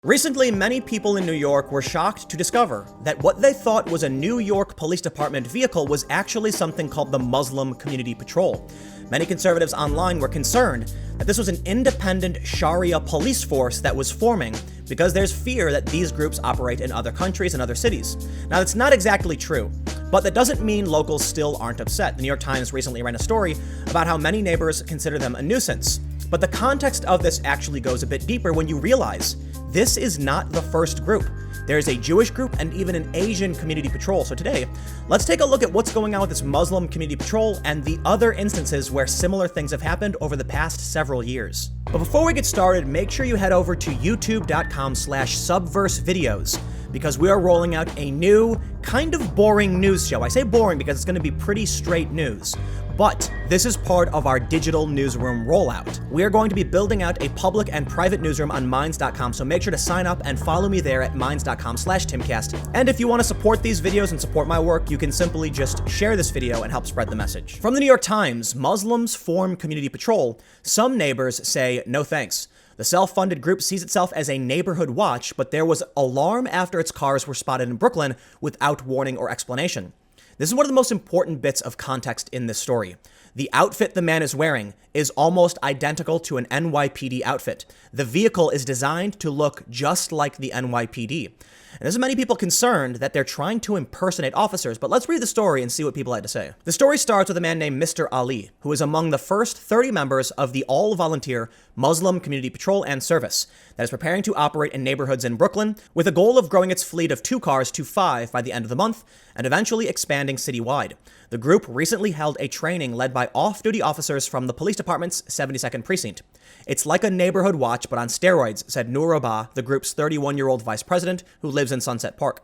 Recently, many people in New York were shocked to discover that what they thought was a New York Police Department vehicle was actually something called the Muslim Community Patrol. Many conservatives online were concerned that this was an independent Sharia police force that was forming because there's fear that these groups operate in other countries and other cities. Now, that's not exactly true, but that doesn't mean locals still aren't upset. The New York Times recently ran a story about how many neighbors consider them a nuisance. But the context of this actually goes a bit deeper when you realize this is not the first group. There is a Jewish group and even an Asian community patrol. So today, let's take a look at what's going on with this Muslim community patrol and the other instances where similar things have happened over the past several years. But before we get started, make sure you head over to youtube.com/subversevideos because we are rolling out a new, kind of boring news show. I say boring because it's going to be pretty straight news. But this is part of our digital newsroom rollout. We are going to be building out a public and private newsroom on Minds.com, so make sure to sign up and follow me there at Minds.com/Timcast. And if you want to support these videos and support my work, you can simply just share this video and help spread the message. From the New York Times, Muslims form community patrol. Some neighbors say no thanks. The self-funded group sees itself as a neighborhood watch, but there was alarm after its cars were spotted in Brooklyn without warning or explanation. This is one of the most important bits of context in this story. The outfit the man is wearing is almost identical to an NYPD outfit. The vehicle is designed to look just like the NYPD. And there's many people concerned that they're trying to impersonate officers, but let's read the story and see what people had to say. The story starts with a man named Mr. Ali, who is among the first 30 members of the all-volunteer Muslim Community Patrol and Service that is preparing to operate in neighborhoods in Brooklyn with a goal of growing its fleet of 2 cars to 5 by the end of the month and eventually expanding citywide. The group recently held a training led by off-duty officers from the police department's 72nd precinct. It's like a neighborhood watch, but on steroids, said Noor Abba, the group's 31-year-old vice president who lives in Sunset Park.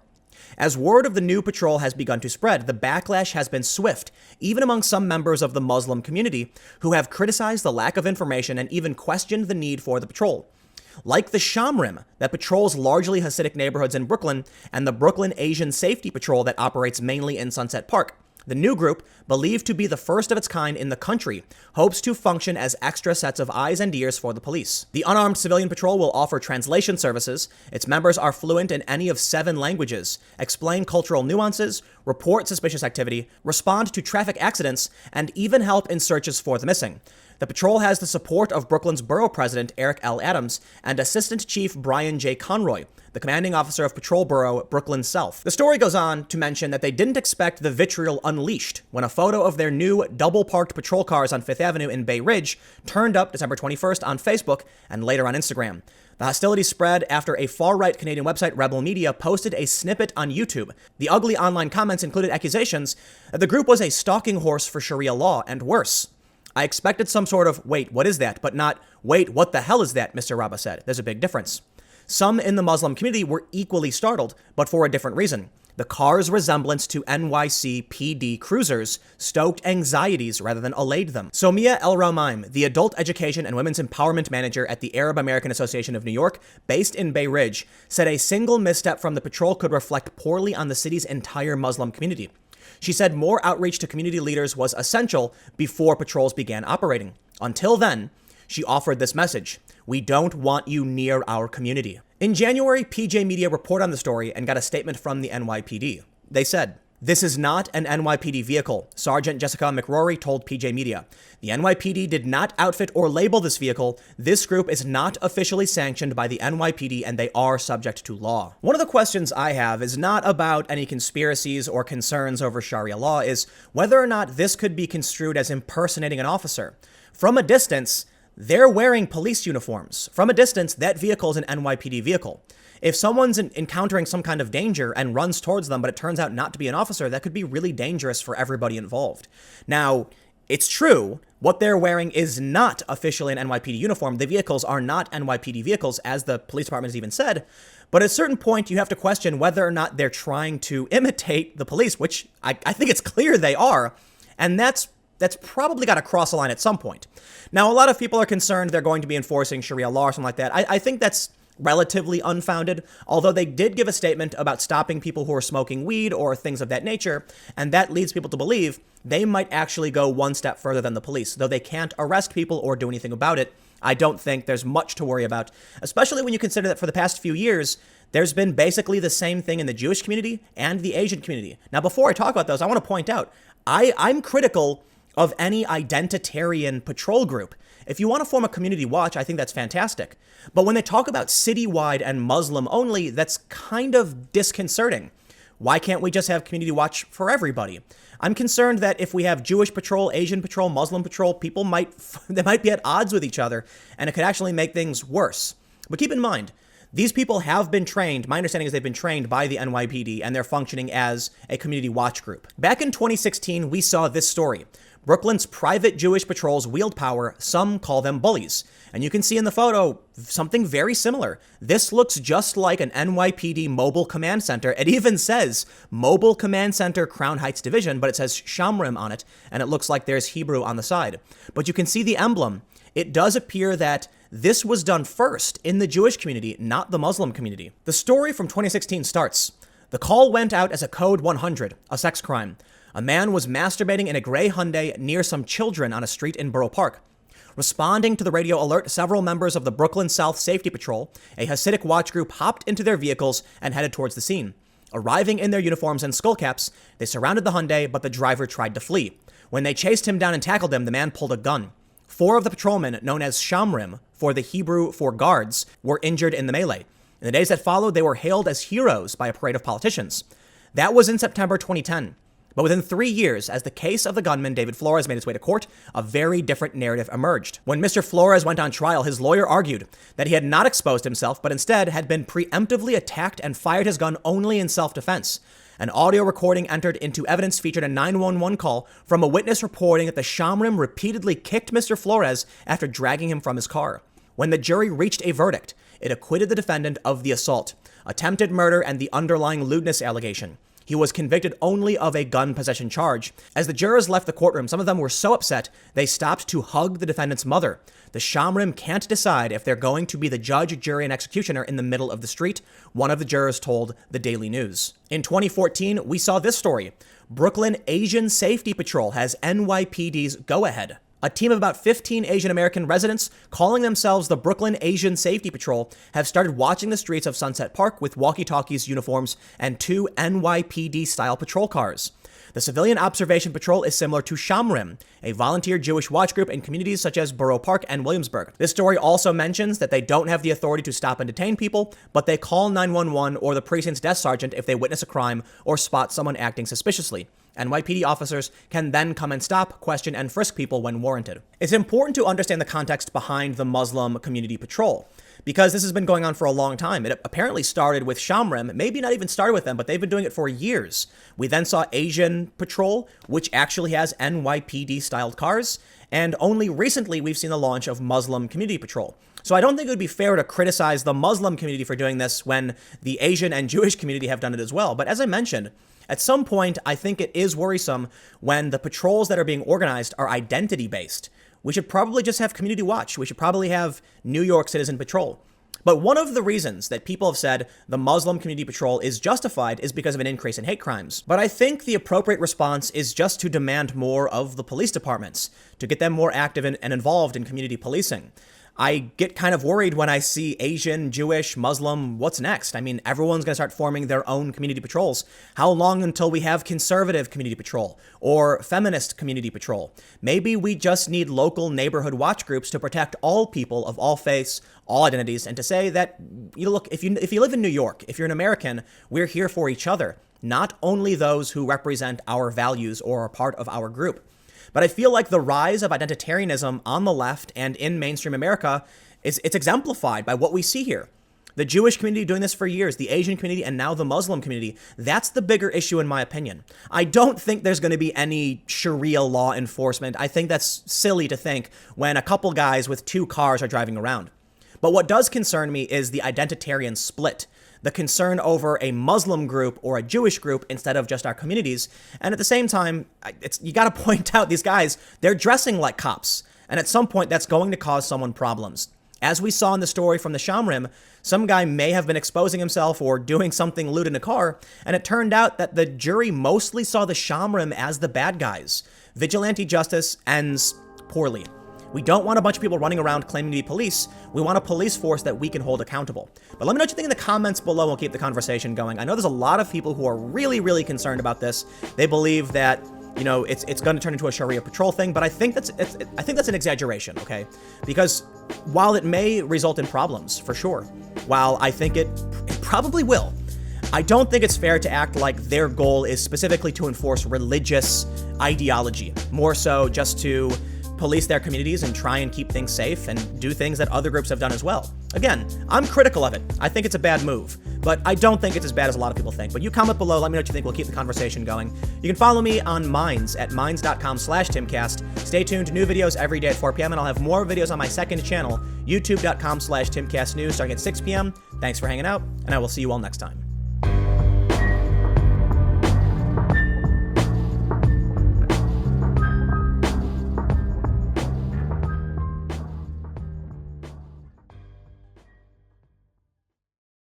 As word of the new patrol has begun to spread, the backlash has been swift, even among some members of the Muslim community who have criticized the lack of information and even questioned the need for the patrol. Like the Shomrim that patrols largely Hasidic neighborhoods in Brooklyn and the Brooklyn Asian Safety Patrol that operates mainly in Sunset Park. The new group, believed to be the first of its kind in the country, hopes to function as extra sets of eyes and ears for the police. The unarmed civilian patrol will offer translation services. Its members are fluent in any of 7 languages, explain cultural nuances, report suspicious activity, respond to traffic accidents, and even help in searches for the missing. The patrol has the support of Brooklyn's borough president, Eric L. Adams, and Assistant Chief Brian J. Conroy, the commanding officer of Patrol Borough Brooklyn South. The story goes on to mention that they didn't expect the vitriol unleashed when a photo of their new double-parked patrol cars on 5th Avenue in Bay Ridge turned up December 21st on Facebook and later on Instagram. The hostility spread after a far-right Canadian website, Rebel Media, posted a snippet on YouTube. The ugly online comments included accusations that the group was a stalking horse for Sharia law, and worse. I expected some sort of, wait, what is that? But not, wait, what the hell is that? Mr. Rabba said. There's a big difference. Some in the Muslim community were equally startled, but for a different reason. The car's resemblance to NYPD cruisers stoked anxieties rather than allayed them. Somia El Ramaim, the adult education and women's empowerment manager at the Arab American Association of New York, based in Bay Ridge, said a single misstep from the patrol could reflect poorly on the city's entire Muslim community. She said more outreach to community leaders was essential before patrols began operating. Until then, she offered this message: we don't want you near our community. In January, PJ Media reported on the story and got a statement from the NYPD. They said, "This is not an NYPD vehicle," Sergeant Jessica McRory told PJ Media. "The NYPD did not outfit or label this vehicle. This group is not officially sanctioned by the NYPD and they are subject to law." One of the questions I have is not about any conspiracies or concerns over Sharia law, is whether or not this could be construed as impersonating an officer. From a distance, they're wearing police uniforms. From a distance, that vehicle is an NYPD vehicle. If someone's encountering some kind of danger and runs towards them, but it turns out not to be an officer, that could be really dangerous for everybody involved. Now, it's true, what they're wearing is not officially an NYPD uniform. The vehicles are not NYPD vehicles, as the police department has even said. But at a certain point, you have to question whether or not they're trying to imitate the police, which I think it's clear they are. And that's probably got to cross a line at some point. Now, a lot of people are concerned they're going to be enforcing Sharia law or something like that. I think that's relatively unfounded, although they did give a statement about stopping people who are smoking weed or things of that nature, and that leads people to believe they might actually go one step further than the police, though they can't arrest people or do anything about it. I don't think there's much to worry about, especially when you consider that for the past few years, there's been basically the same thing in the Jewish community and the Asian community. Now, before I talk about those, I want to point out, I'm critical of any identitarian patrol group. If you want to form a community watch, I think that's fantastic. But when they talk about citywide and Muslim only, that's kind of disconcerting. Why can't we just have community watch for everybody? I'm concerned that if we have Jewish patrol, Asian patrol, Muslim patrol, people might be at odds with each other, and it could actually make things worse. But keep in mind, these people have been trained. My understanding is they've been trained by the NYPD, and they're functioning as a community watch group. Back in 2016, we saw this story. Brooklyn's private Jewish patrols wield power. Some call them bullies. And you can see in the photo something very similar. This looks just like an NYPD mobile command center. It even says Mobile Command Center, Crown Heights Division, but it says Shomrim on it, and it looks like there's Hebrew on the side. But you can see the emblem. It does appear that this was done first in the Jewish community, not the Muslim community. The story from 2016 starts. The call went out as a code 100, a sex crime. A man was masturbating in a gray Hyundai near some children on a street in Borough Park. Responding to the radio alert, several members of the Brooklyn South Safety Patrol, a Hasidic watch group, hopped into their vehicles and headed towards the scene. Arriving in their uniforms and skull caps, they surrounded the Hyundai, but the driver tried to flee. When they chased him down and tackled him, the man pulled a gun. 4 of the patrolmen, known as Shomrim, for the Hebrew for guards, were injured in the melee. In the days that followed, they were hailed as heroes by a parade of politicians. That was in September 2010. But within 3 years, as the case of the gunman David Flores made its way to court, a very different narrative emerged. When Mr. Flores went on trial, his lawyer argued that he had not exposed himself, but instead had been preemptively attacked and fired his gun only in self-defense. An audio recording entered into evidence featured a 911 call from a witness reporting that the Shomrim repeatedly kicked Mr. Flores after dragging him from his car. When the jury reached a verdict, it acquitted the defendant of the assault, attempted murder, and the underlying lewdness allegation. He was convicted only of a gun possession charge. As the jurors left the courtroom, some of them were so upset, they stopped to hug the defendant's mother. The Shomrim can't decide if they're going to be the judge, jury, and executioner in the middle of the street, one of the jurors told the Daily News. In 2014, we saw this story. Brooklyn Asian Safety Patrol has NYPD's go-ahead. A team of about 15 Asian American residents, calling themselves the Brooklyn Asian Safety Patrol, have started watching the streets of Sunset Park with walkie-talkies, uniforms, and 2 NYPD-style patrol cars. The Civilian Observation Patrol is similar to Shomrim, a volunteer Jewish watch group in communities such as Borough Park and Williamsburg. This story also mentions that they don't have the authority to stop and detain people, but they call 911 or the precinct's desk sergeant if they witness a crime or spot someone acting suspiciously. NYPD officers can then come and stop, question, and frisk people when warranted. It's important to understand the context behind the Muslim community patrol, because this has been going on for a long time. It apparently started with Shomrim, maybe not even started with them, but they've been doing it for years. We then saw Asian Patrol, which actually has NYPD-styled cars, and only recently we've seen the launch of Muslim Community Patrol. So I don't think it would be fair to criticize the Muslim community for doing this when the Asian and Jewish community have done it as well. But as I mentioned, at some point, I think it is worrisome when the patrols that are being organized are identity-based. We should probably just have community watch. We should probably have New York Citizen Patrol. But one of the reasons that people have said the Muslim community patrol is justified is because of an increase in hate crimes. But I think the appropriate response is just to demand more of the police departments, to get them more active and involved in community policing. I get kind of worried when I see Asian, Jewish, Muslim, what's next? I mean, everyone's going to start forming their own community patrols. How long until we have conservative community patrol or feminist community patrol? Maybe we just need local neighborhood watch groups to protect all people of all faiths, all identities, and to say that, look, if you live in New York, if you're an American, we're here for each other, not only those who represent our values or are part of our group. But I feel like the rise of identitarianism on the left and in mainstream America it's exemplified by what we see here. The Jewish community doing this for years, the Asian community, and now the Muslim community. That's the bigger issue in my opinion. I don't think there's going to be any Sharia law enforcement. I think that's silly to think when a couple guys with 2 cars are driving around. But what does concern me is the identitarian split. The concern over a Muslim group or a Jewish group instead of just our communities. And at the same time, you got to point out these guys, they're dressing like cops. And at some point, that's going to cause someone problems. As we saw in the story from the Shomrim, some guy may have been exposing himself or doing something lewd in a car, and it turned out that the jury mostly saw the Shomrim as the bad guys. Vigilante justice ends poorly. We don't want a bunch of people running around claiming to be police. We want a police force that we can hold accountable. But let me know what you think in the comments below. We'll keep the conversation going. I know there's a lot of people who are really, really concerned about this. They believe that, you know, it's going to turn into a Sharia patrol thing, but I think that's an exaggeration, okay? Because while it may result in problems, for sure, while I think it probably will, I don't think it's fair to act like their goal is specifically to enforce religious ideology, more so just to police their communities and try and keep things safe and do things that other groups have done as well. Again, I'm critical of it. I think it's a bad move, but I don't think it's as bad as a lot of people think. But you comment below, let me know what you think. We'll keep the conversation going. You can follow me on Minds at minds.com/Timcast. Stay tuned, new videos every day at 4 p.m. and I'll have more videos on my second channel, youtube.com/TimCastNews, starting at 6 p.m. Thanks for hanging out, and I will see you all next time.